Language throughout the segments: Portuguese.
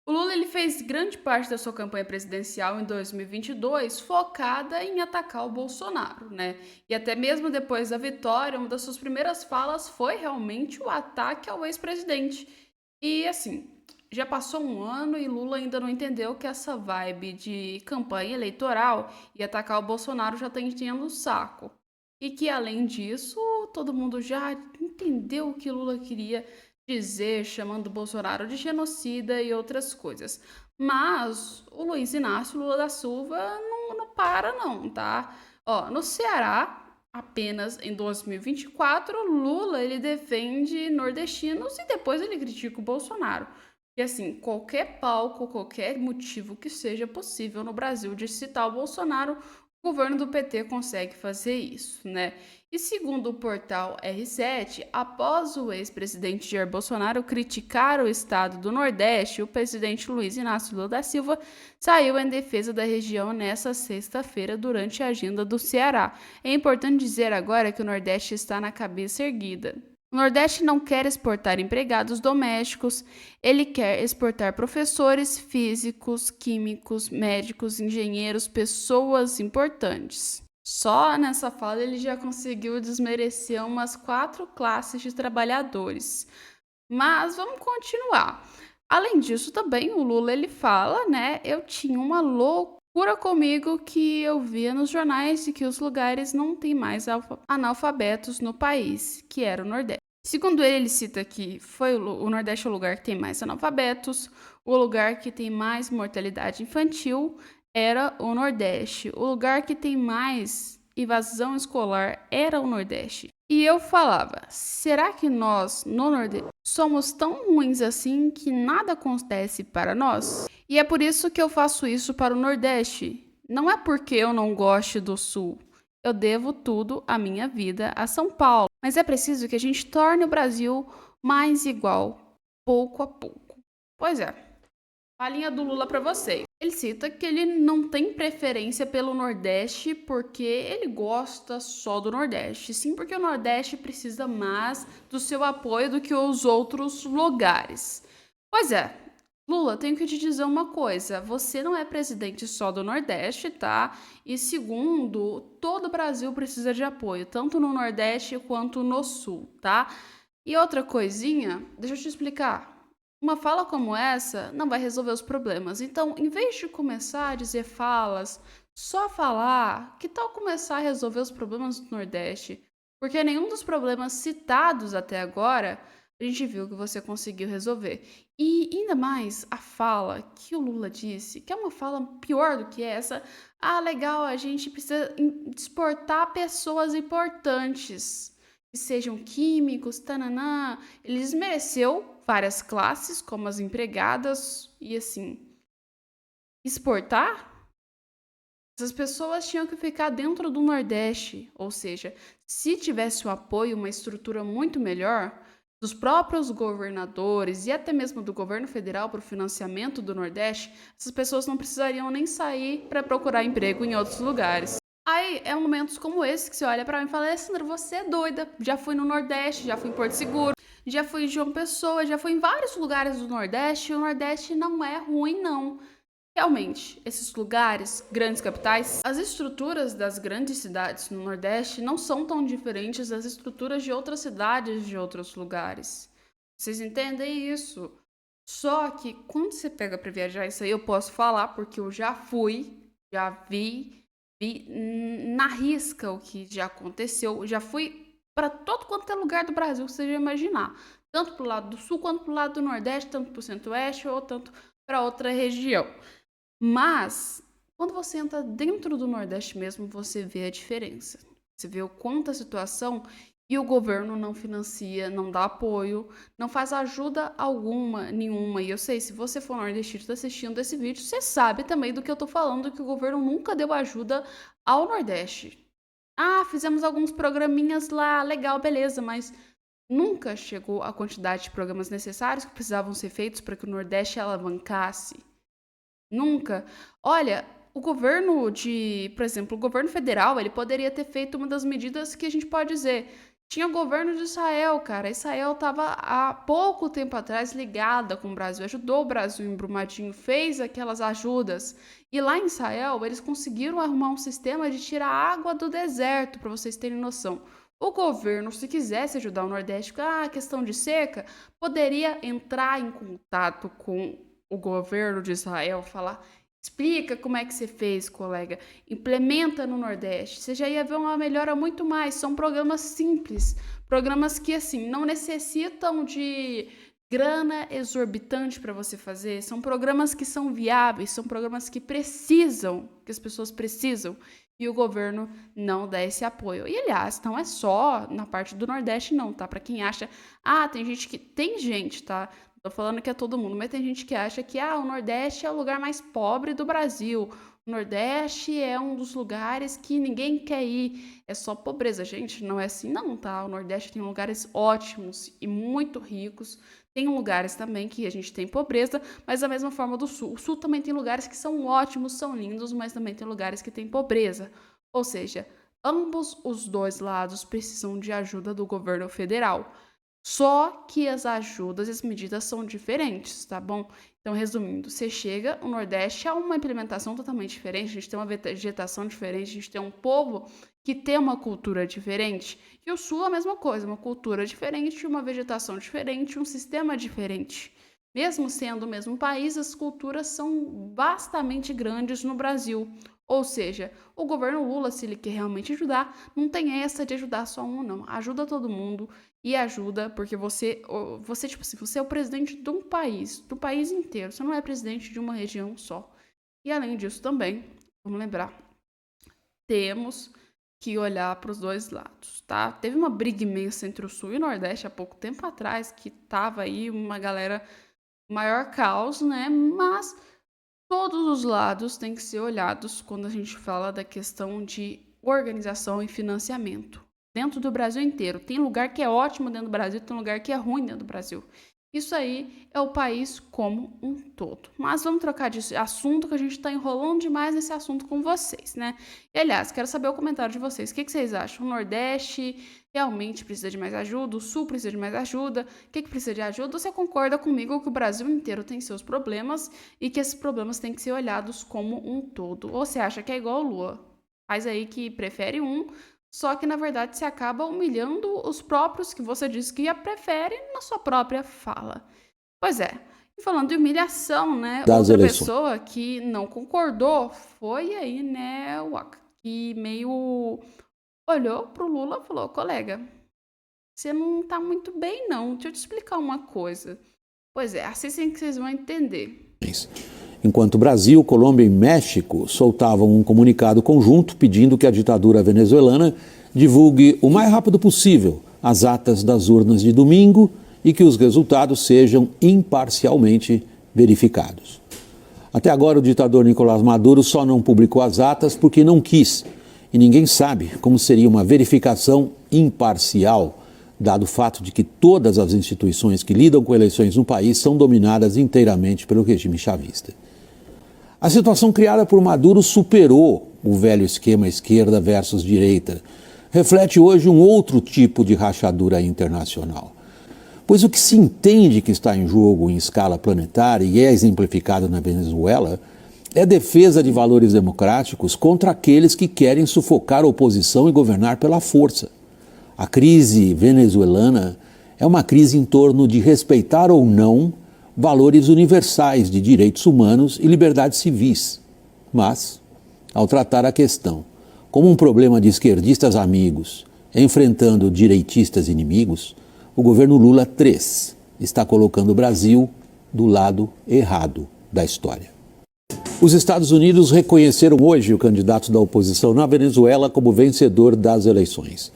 O Lula ele fez grande parte da sua campanha presidencial em 2022 focada em atacar o Bolsonaro, né? E até mesmo depois da vitória, uma das suas primeiras falas foi realmente o ataque ao ex-presidente. E assim, já passou um ano e Lula ainda não entendeu que essa vibe de campanha eleitoral e atacar o Bolsonaro já está enchendo o saco. E que além disso, todo mundo já entendeu o que Lula queria dizer, chamando Bolsonaro de genocida e outras coisas. Mas o Luiz Inácio Lula da Silva não para não, tá? Ó, no Ceará, apenas em 2024, Lula ele defende nordestinos e depois ele critica o Bolsonaro. E assim, qualquer palco, qualquer motivo que seja possível no Brasil de citar o Bolsonaro, o governo do PT consegue fazer isso, né? E segundo o portal R7, após o ex-presidente Jair Bolsonaro criticar o estado do Nordeste, o presidente Luiz Inácio Lula da Silva saiu em defesa da região nesta sexta-feira durante a agenda do Ceará. É importante dizer agora que o Nordeste está na cabeça erguida. O Nordeste não quer exportar empregados domésticos, ele quer exportar professores, físicos, químicos, médicos, engenheiros, pessoas importantes. Só nessa fala ele já conseguiu desmerecer umas 4 classes de trabalhadores. Mas vamos continuar. Além disso, também o Lula ele fala, né? Eu tinha uma loucura comigo que eu via nos jornais de que os lugares não têm mais analfabetos no país, que era o Nordeste. Segundo ele cita que foi o Nordeste é o lugar que tem mais analfabetos, o lugar que tem mais mortalidade infantil era o Nordeste, o lugar que tem mais evasão escolar era o Nordeste. E eu falava, será que nós, no Nordeste, somos tão ruins assim que nada acontece para nós? E é por isso que eu faço isso para o Nordeste. Não é porque eu não goste do Sul. Eu devo tudo a minha vida a São Paulo. Mas é preciso que a gente torne o Brasil mais igual, pouco a pouco. Pois é, a linha do Lula para vocês. Ele cita que ele não tem preferência pelo Nordeste porque ele gosta só do Nordeste. Sim, porque o Nordeste precisa mais do seu apoio do que os outros lugares. Pois é, Lula, tenho que te dizer uma coisa: você não é presidente só do Nordeste, tá? E segundo, todo o Brasil precisa de apoio, tanto no Nordeste quanto no Sul, tá? E outra coisinha, deixa eu te explicar. Uma fala como essa não vai resolver os problemas. Então, em vez de começar a dizer falas, só falar, que tal começar a resolver os problemas do Nordeste? Porque nenhum dos problemas citados até agora a gente viu que você conseguiu resolver. E ainda mais a fala que o Lula disse, que é uma fala pior do que essa. Ah, legal, a gente precisa exportar pessoas importantes, que sejam químicos, tananã. Ele desmereceu várias classes, como as empregadas, e assim, exportar? Essas pessoas tinham que ficar dentro do Nordeste, ou seja, se tivesse o apoio, uma estrutura muito melhor dos próprios governadores e até mesmo do governo federal para o financiamento do Nordeste, essas pessoas não precisariam nem sair para procurar emprego em outros lugares. Aí é momentos como esse que você olha para mim e fala: Alessandra, você é doida. Já fui no Nordeste, já fui em Porto Seguro, já fui em João Pessoa, já fui em vários lugares do Nordeste. E o Nordeste não é ruim, não. Realmente, esses lugares, grandes capitais, as estruturas das grandes cidades no Nordeste não são tão diferentes das estruturas de outras cidades de outros lugares. Vocês entendem isso? Só que quando você pega para viajar, isso aí eu posso falar porque eu já fui, já vi na risca o que já aconteceu, já fui para todo quanto é lugar do Brasil que você já imaginar, tanto pro lado do sul quanto pro lado do Nordeste, tanto pro Centro-Oeste ou tanto para outra região. Mas, quando você entra dentro do Nordeste mesmo, você vê a diferença. Você vê o quanto a situação e o governo não financia, não dá apoio, não faz ajuda alguma, nenhuma. E eu sei, se você for nordestino e está assistindo esse vídeo, você sabe também do que eu tô falando, que o governo nunca deu ajuda ao Nordeste. Ah, fizemos alguns programinhas lá, legal, beleza, mas nunca chegou a quantidade de programas necessários que precisavam ser feitos para que o Nordeste alavancasse. Nunca. Olha, o governo de, por exemplo, o governo federal, ele poderia ter feito uma das medidas que a gente pode dizer, Tinha o governo de Israel, cara. Israel estava há pouco tempo atrás ligada com o Brasil, ajudou o Brasil em Brumadinho, fez aquelas ajudas. E lá em Israel, eles conseguiram arrumar um sistema de tirar água do deserto, para vocês terem noção. O governo, se quisesse ajudar o Nordeste com a questão de seca, poderia entrar em contato com o governo de Israel, falar: explica como é que você fez, colega. Implementa no Nordeste. Você já ia ver uma melhora muito mais. São programas simples, programas que assim não necessitam de grana exorbitante para você fazer. São programas que são viáveis, são programas que precisam, que as pessoas precisam. E o governo não dá esse apoio. E aliás, não é só na parte do Nordeste, não, tá? Para quem acha, tem gente que. Tem gente, tá? Tô falando que é todo mundo, mas tem gente que acha que o Nordeste é o lugar mais pobre do Brasil. O Nordeste é um dos lugares que ninguém quer ir. É só pobreza, gente. Não é assim, não, tá? O Nordeste tem lugares ótimos e muito ricos. Tem lugares também que a gente tem pobreza, mas da mesma forma do Sul. O Sul também tem lugares que são ótimos, são lindos, mas também tem lugares que tem pobreza. Ou seja, ambos os dois lados precisam de ajuda do governo federal. Só que as ajudas e as medidas são diferentes, tá bom? Então, resumindo, você chega, o Nordeste é uma implementação totalmente diferente, a gente tem uma vegetação diferente, a gente tem um povo que tem uma cultura diferente. E o Sul é a mesma coisa, uma cultura diferente, uma vegetação diferente, um sistema diferente. Mesmo sendo o mesmo país, as culturas são bastante grandes no Brasil. Ou seja, o governo Lula, se ele quer realmente ajudar, não tem essa de ajudar só um, não. Ajuda todo mundo e ajuda, porque você tipo assim, você é o presidente de um país, do país inteiro. Você não é presidente de uma região só. E além disso também, vamos lembrar, temos que olhar para os dois lados, tá? Teve uma briga imensa entre o Sul e o Nordeste há pouco tempo atrás, que tava aí uma galera maior caos, né? Mas todos os lados têm que ser olhados quando a gente fala da questão de organização e financiamento. Dentro do Brasil inteiro. Tem lugar que é ótimo dentro do Brasil, tem lugar que é ruim dentro do Brasil. Isso aí é o país como um todo. Mas vamos trocar de assunto, que a gente está enrolando demais nesse assunto com vocês, né? E, aliás, quero saber o comentário de vocês. O que vocês acham? O Nordeste realmente precisa de mais ajuda? O Sul precisa de mais ajuda? O que precisa de ajuda? Você concorda comigo que o Brasil inteiro tem seus problemas e que esses problemas têm que ser olhados como um todo? Ou você acha que é igual o Lula? Faz aí que prefere um, só que na verdade você acaba humilhando os próprios que você disse que prefere na sua própria fala. Pois é. E falando de humilhação, né? das Outra eleições. pessoa que não concordou foi aí, né, o Waka, que meio olhou pro Lula e falou: colega, você não tá muito bem, não. Deixa eu te explicar uma coisa. Pois é, assim que vocês vão entender. Enquanto Brasil, Colômbia e México soltavam um comunicado conjunto pedindo que a ditadura venezuelana divulgue o mais rápido possível as atas das urnas de domingo e que os resultados sejam imparcialmente verificados. Até agora, o ditador Nicolás Maduro só não publicou as atas porque não quis, e ninguém sabe como seria uma verificação imparcial, dado o fato de que todas as instituições que lidam com eleições no país são dominadas inteiramente pelo regime chavista. A situação criada por Maduro superou o velho esquema esquerda versus direita. Reflete hoje um outro tipo de rachadura internacional. Pois o que se entende que está em jogo em escala planetária e é exemplificado na Venezuela é a defesa de valores democráticos contra aqueles que querem sufocar a oposição e governar pela força. A crise venezuelana é uma crise em torno de respeitar ou não valores universais de direitos humanos e liberdades civis. Mas, ao tratar a questão como um problema de esquerdistas amigos enfrentando direitistas inimigos, o governo Lula III está colocando o Brasil do lado errado da história. Os Estados Unidos reconheceram hoje o candidato da oposição na Venezuela como vencedor das eleições.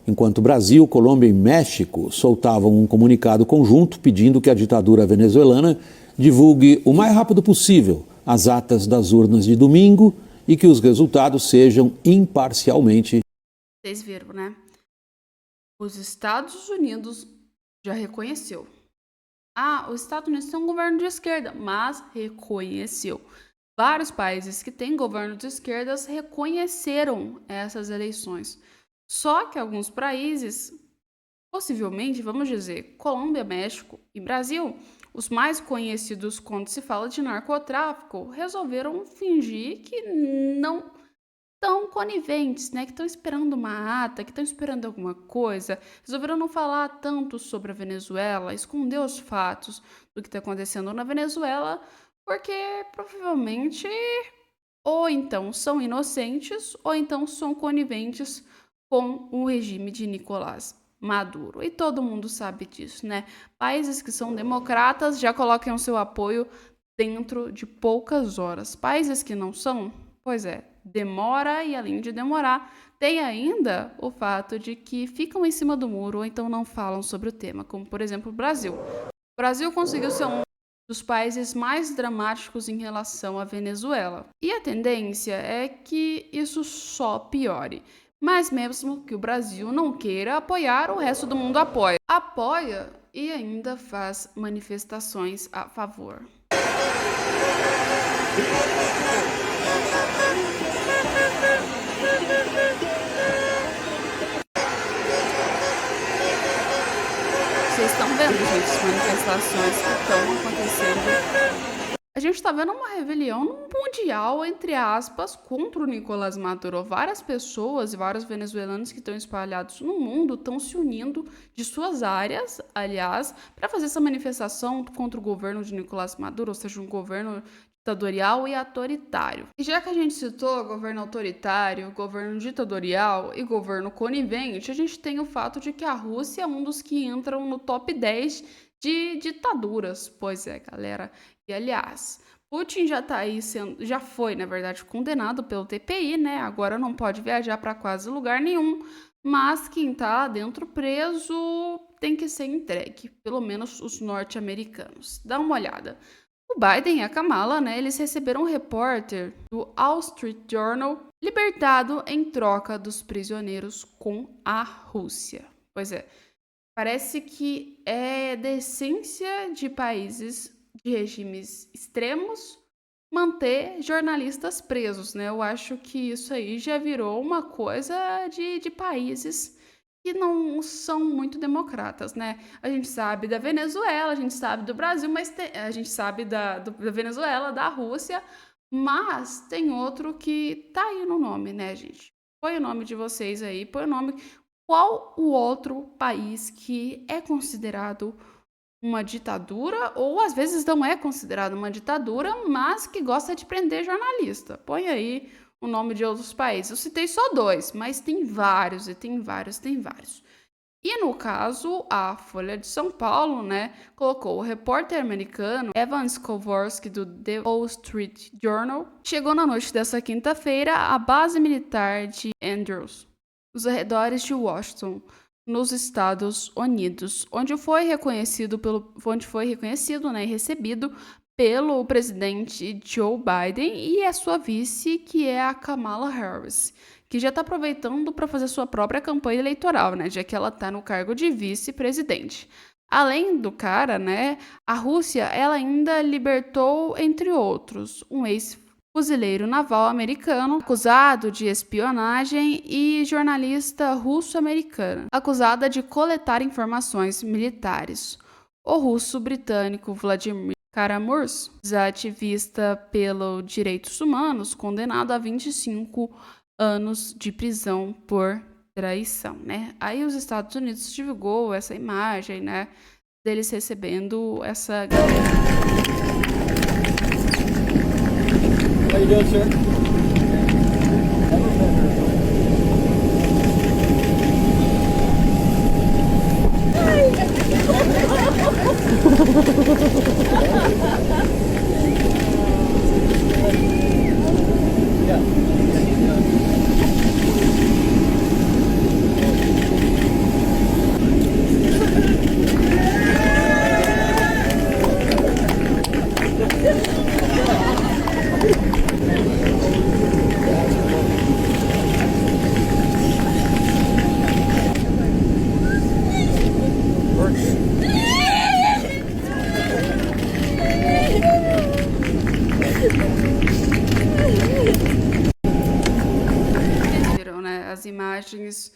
Enquanto Brasil, Colômbia e México soltavam um comunicado conjunto pedindo que a ditadura venezuelana divulgue o mais rápido possível as atas das urnas de domingo e que os resultados sejam imparcialmente. Vocês viram, né? Os Estados Unidos já reconheceu. Os Estados Unidos tem um governo de esquerda, mas reconheceu. Vários países que têm governo de esquerdas reconheceram essas eleições. Só que alguns países Possivelmente, vamos dizer, Colômbia, México e Brasil, os mais conhecidos quando se fala de narcotráfico, resolveram fingir que não estão coniventes, né? Que estão esperando uma ata, que estão esperando alguma coisa. Resolveram não falar tanto sobre a Venezuela, esconder os fatos do que está acontecendo na Venezuela, porque provavelmente ou então são inocentes ou então são coniventes com o regime de Nicolás Maduro. E todo mundo sabe disso, né? Países que são democratas já colocam seu apoio dentro de poucas horas. Países que não são, pois é, demora e além de demorar, tem ainda o fato de que ficam em cima do muro ou então não falam sobre o tema, como por exemplo o Brasil. O Brasil conseguiu ser um dos países mais dramáticos em relação à Venezuela. E a tendência é que isso só piore. Mas mesmo que o Brasil não queira apoiar, o resto do mundo apoia. Apoia e ainda faz manifestações a favor. Vocês estão vendo, gente, as manifestações que estão acontecendo. A gente está vendo uma rebelião mundial, entre aspas, contra o Nicolás Maduro. Várias pessoas e vários venezuelanos que estão espalhados no mundo estão se unindo de suas áreas, aliás, para fazer essa manifestação contra o governo de Nicolás Maduro, ou seja, um governo ditatorial e autoritário. E já que a gente citou governo autoritário, governo ditatorial e governo conivente, a gente tem o fato de que a Rússia é um dos que entram no top 10 de ditaduras. Pois é, galera. E aliás, Putin já tá aí já foi, na verdade, condenado pelo TPI, né? Agora não pode viajar para quase lugar nenhum, mas quem tá lá dentro preso tem que ser entregue, pelo menos os norte-americanos. Dá uma olhada. O Biden e a Kamala, né, eles receberam um repórter do Wall Street Journal libertado em troca dos prisioneiros com a Rússia. Pois é, parece que é da essência de países de regimes extremos manter jornalistas presos, né? Eu acho que isso aí já virou uma coisa de países que não são muito democratas, né? A gente sabe da Venezuela, a gente sabe do Brasil, mas a gente sabe da Venezuela, da Rússia, mas tem outro que tá aí no nome, né, gente? Põe o nome de vocês aí, põe o nome. Qual o outro país que é considerado uma ditadura, ou às vezes não é considerado uma ditadura, mas que gosta de prender jornalista? Põe aí o nome de outros países. Eu citei só 2, mas tem vários, e tem vários, tem vários. E no caso, a Folha de São Paulo, né, colocou o repórter americano Evan Skolvorski, do The Wall Street Journal, chegou na noite dessa quinta-feira à base militar de Andrews, nos arredores de Washington, nos Estados Unidos, onde foi reconhecido, né, e recebido pelo presidente Joe Biden e a sua vice, que é a Kamala Harris, que já está aproveitando para fazer sua própria campanha eleitoral, né, já que ela está no cargo de vice-presidente. Além do cara, né, a Rússia ela ainda libertou, entre outros, um ex-fuzileiro naval americano acusado de espionagem e jornalista russo-americana acusada de coletar informações militares. O russo-britânico Vladimir Kara-Murza, ativista pelos direitos humanos, condenado a 25 anos de prisão por traição, né? Aí os Estados Unidos divulgou essa imagem, né, deles recebendo essa galera. How you doing, sir? Viram, né, as imagens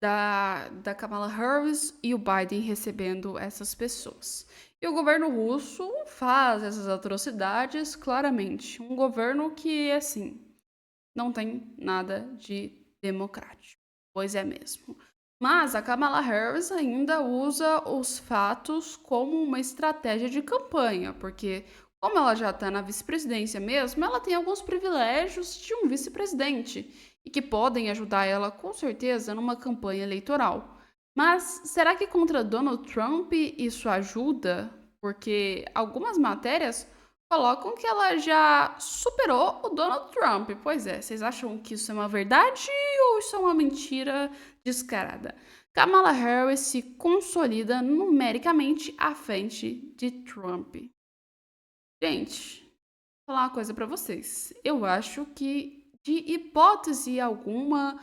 da Kamala Harris e o Biden recebendo essas pessoas. E o governo russo faz essas atrocidades claramente. Um governo que, assim, não tem nada de democrático. Pois é mesmo. Mas a Kamala Harris ainda usa os fatos como uma estratégia de campanha, porque como ela já está na vice-presidência mesmo, ela tem alguns privilégios de um vice-presidente e que podem ajudar ela com certeza numa campanha eleitoral. Mas será que contra Donald Trump isso ajuda? Porque algumas matérias colocam que ela já superou o Donald Trump. Pois é, vocês acham que isso é uma verdade ou isso é uma mentira descarada? Kamala Harris se consolida numericamente à frente de Trump. Gente, vou falar uma coisa pra vocês. Eu acho que, de hipótese alguma,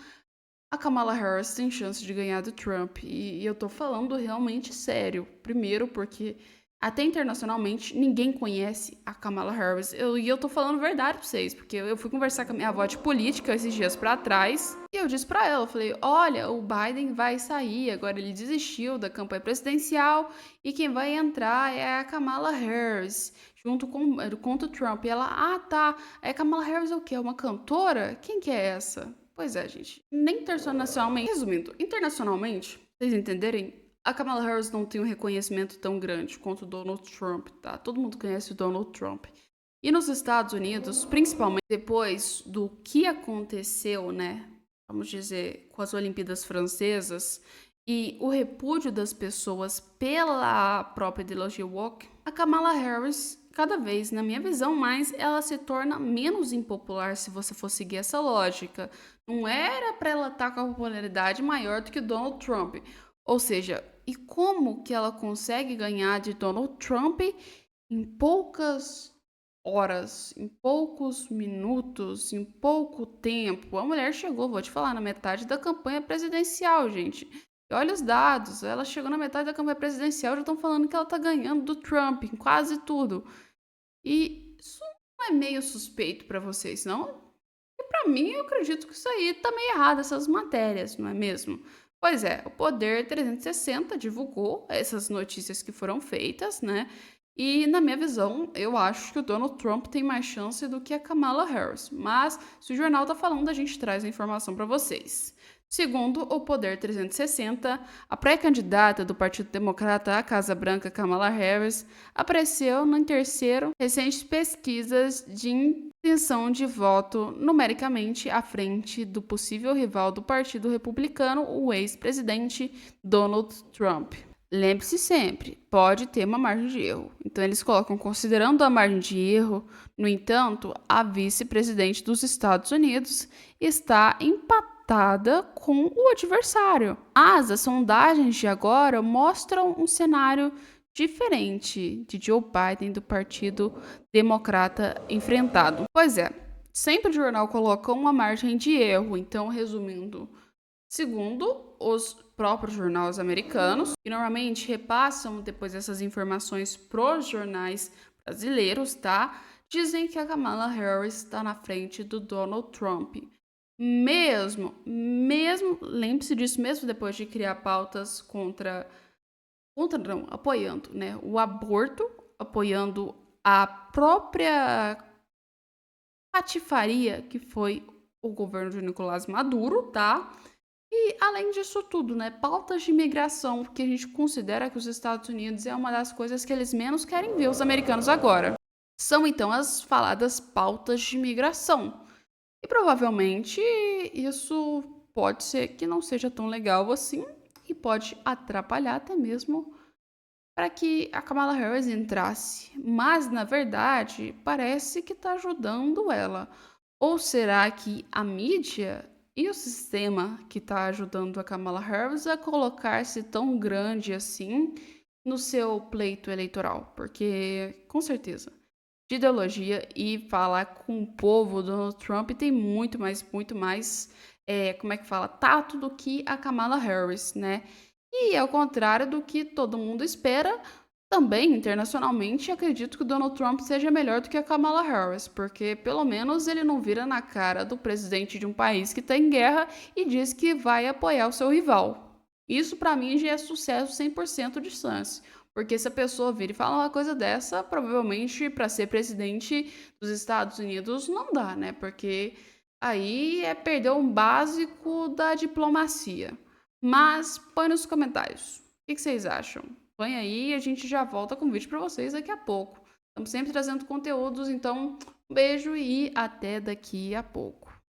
a Kamala Harris tem chance de ganhar do Trump. E eu tô falando realmente sério. Primeiro, porque até internacionalmente ninguém conhece a Kamala Harris. E eu tô falando verdade pra vocês, porque eu fui conversar com a minha avó de política esses dias pra trás. E eu disse pra ela, eu falei, olha, o Biden vai sair, agora ele desistiu da campanha presidencial e quem vai entrar é a Kamala Harris, junto contra o Trump. E ela, ah, tá, a Kamala Harris é o quê? É uma cantora? Quem que é essa? Pois é, gente, nem internacionalmente. Resumindo, internacionalmente, pra vocês entenderem, a Kamala Harris não tem um reconhecimento tão grande quanto o Donald Trump, tá? Todo mundo conhece o Donald Trump. E nos Estados Unidos, principalmente depois do que aconteceu, né? Vamos dizer, com as Olimpíadas Francesas e o repúdio das pessoas pela própria ideologia woke, a Kamala Harris, cada vez, na minha visão, mais ela se torna menos impopular se você for seguir essa lógica. Não era para ela estar com a popularidade maior do que o Donald Trump. Ou seja, e como que ela consegue ganhar de Donald Trump em poucas horas, em poucos minutos, em pouco tempo? A mulher chegou, vou te falar, na metade da campanha presidencial, gente. E olha os dados, ela chegou na metade da campanha presidencial, já estão falando que ela tá ganhando do Trump em quase tudo. E isso não é meio suspeito para vocês, não? E para mim, eu acredito que isso aí tá meio errado, essas matérias, não é mesmo? Pois é, o Poder 360 divulgou essas notícias que foram feitas, né? E, na minha visão, eu acho que o Donald Trump tem mais chance do que a Kamala Harris. Mas, se o jornal tá falando, a gente traz a informação para vocês. Segundo o Poder 360, a pré-candidata do Partido Democrata à Casa Branca, Kamala Harris, apareceu no terceiro recentes pesquisas de intenção de voto numericamente à frente do possível rival do Partido Republicano, o ex-presidente Donald Trump. Lembre-se sempre, pode ter uma margem de erro. Então eles colocam considerando a margem de erro, no entanto, a vice-presidente dos Estados Unidos está empatada com o adversário. Mas as sondagens de agora mostram um cenário diferente de Joe Biden do Partido Democrata enfrentado. Pois é, sempre o jornal coloca uma margem de erro. Então, resumindo, segundo os próprios jornais americanos, que normalmente repassam depois essas informações pros jornais brasileiros, tá? Dizem que a Kamala Harris está na frente do Donald Trump. Mesmo, lembre-se disso, mesmo depois de criar pautas apoiando, né, o aborto, apoiando a própria patifaria que foi o governo de Nicolás Maduro, tá? E além disso tudo, né, pautas de imigração, porque a gente considera que os Estados Unidos é uma das coisas que eles menos querem ver os americanos agora. São então as faladas pautas de imigração. E provavelmente isso pode ser que não seja tão legal assim e pode atrapalhar até mesmo para que a Kamala Harris entrasse. Mas, na verdade, parece que está ajudando ela. Ou será que a mídia e o sistema que está ajudando a Kamala Harris a colocar-se tão grande assim no seu pleito eleitoral? Porque, com certeza, de ideologia e falar com o povo, Donald Trump tem muito mais, tato do que a Kamala Harris, né? E ao contrário do que todo mundo espera, Também, internacionalmente, acredito que o Donald Trump seja melhor do que a Kamala Harris, porque pelo menos ele não vira na cara do presidente de um país que está em guerra e diz que vai apoiar o seu rival. Isso para mim já é sucesso 100% de chance, porque se a pessoa vir e falar uma coisa dessa, provavelmente para ser presidente dos Estados Unidos não dá, né? Porque aí é perder um básico da diplomacia. Mas põe nos comentários. O que vocês acham? Põe aí e a gente já volta com vídeo para vocês daqui a pouco. Estamos sempre trazendo conteúdos, então um beijo e até daqui a pouco.